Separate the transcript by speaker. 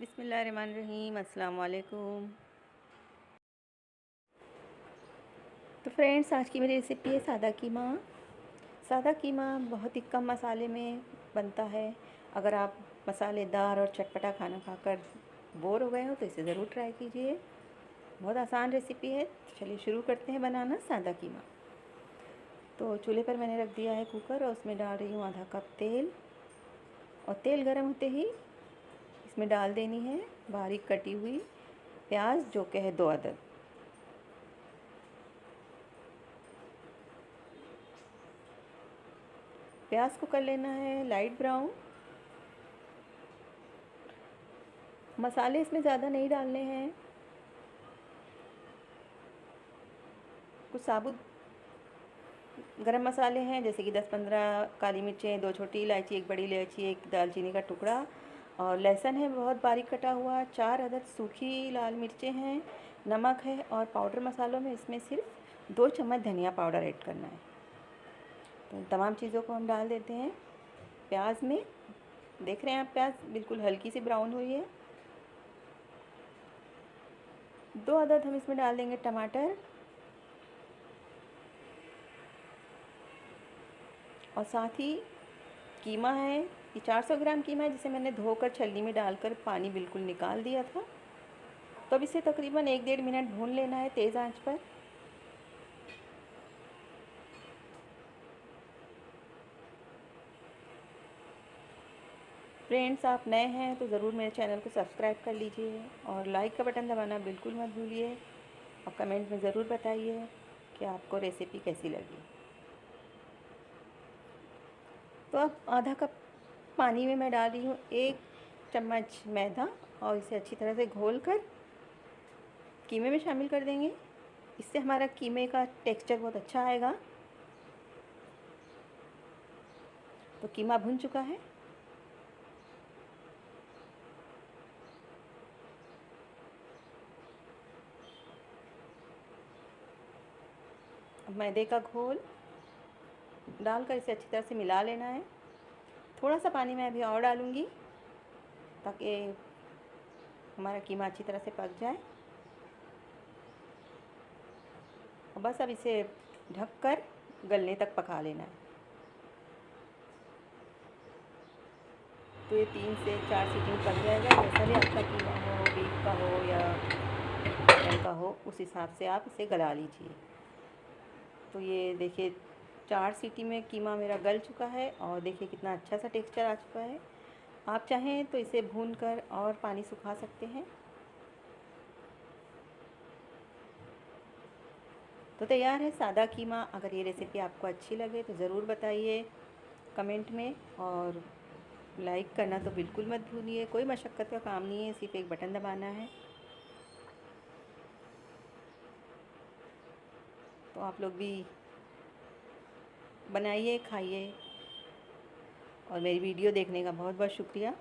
Speaker 1: बिस्मिल्लाहिर्रहमानिर्रहीम, अस्सलाम वालेकुम। तो फ्रेंड्स, आज की मेरी रेसिपी है सादा कीमा। सादा कीमा बहुत ही कम मसाले में बनता है। अगर आप मसालेदार और चटपटा खाना खाकर बोर हो गए हो तो इसे ज़रूर ट्राई कीजिए। बहुत आसान रेसिपी है। चलिए शुरू करते हैं बनाना सादा कीमा। तो चूल्हे पर मैंने रख दिया है कुकर और उसमें डाल रही हूँ आधा कप तेल। और तेल गर्म होते ही इसमें डाल देनी है बारीक कटी हुई प्याज, जो कि है 2 अदद। प्याज को कर लेना है लाइट ब्राउन। मसाले इसमें ज़्यादा नहीं डालने हैं। कुछ साबुत गरम मसाले हैं, जैसे कि 10-15 काली मिर्चें, 2 छोटी इलायची, 1 बड़ी इलायची, 1 दालचीनी का टुकड़ा और लहसुन है बहुत बारीक कटा हुआ, 4 अदद सूखी लाल मिर्चें हैं, नमक है और पाउडर मसालों में इसमें सिर्फ 2 चम्मच धनिया पाउडर ऐड करना है। तो इन तमाम चीज़ों को हम डाल देते हैं प्याज में। देख रहे हैं आप, प्याज बिल्कुल हल्की सी ब्राउन हुई है। 2 अदद हम इसमें डाल देंगे टमाटर और साथ ही कीमा है। ये 400 ग्राम कीमा है, जिसे मैंने धोकर छलनी में डालकर पानी बिल्कुल निकाल दिया था। तो अब इसे तकरीबन 1-1.5 मिनट भून लेना है तेज़ आंच पर। फ्रेंड्स, आप नए हैं तो ज़रूर मेरे चैनल को सब्सक्राइब कर लीजिए और लाइक का बटन दबाना बिल्कुल मत भूलिए। और कमेंट में ज़रूर बताइए कि आपको रेसिपी कैसी लगी। तो अब आधा कप पानी में मैं डाल रही हूँ 1 चम्मच मैदा और इसे अच्छी तरह से घोलकर कीमे में शामिल कर देंगे। इससे हमारा कीमे का टेक्सचर बहुत अच्छा आएगा। तो कीमा भुन चुका है। अब मैदे का घोल डालकर इसे अच्छी तरह से मिला लेना है। थोड़ा सा पानी मैं अभी और डालूँगी ताकि हमारा कीमा अच्छी तरह से पक जाए। और बस अब इसे ढककर गलने तक पका लेना है। तो ये 3 से 4 सीटी में पक जाएगा। जैसा भी आपका कीमा हो, बीफ का हो या मटन का हो, उस हिसाब से आप इसे गला लीजिए। तो ये देखिए 4 सीटी में कीमा मेरा गल चुका है और देखिए कितना अच्छा सा टेक्सचर आ चुका है। आप चाहें तो इसे भूनकर और पानी सुखा सकते हैं। तो तैयार है सादा कीमा। अगर ये रेसिपी आपको अच्छी लगे तो ज़रूर बताइए कमेंट में और लाइक करना तो बिल्कुल मत भूलिए। कोई मशक्क़त का काम नहीं है, सिर्फ एक बटन दबाना है। तो आप लोग भी बनाइए, खाइए और मेरी वीडियो देखने का बहुत बहुत शुक्रिया।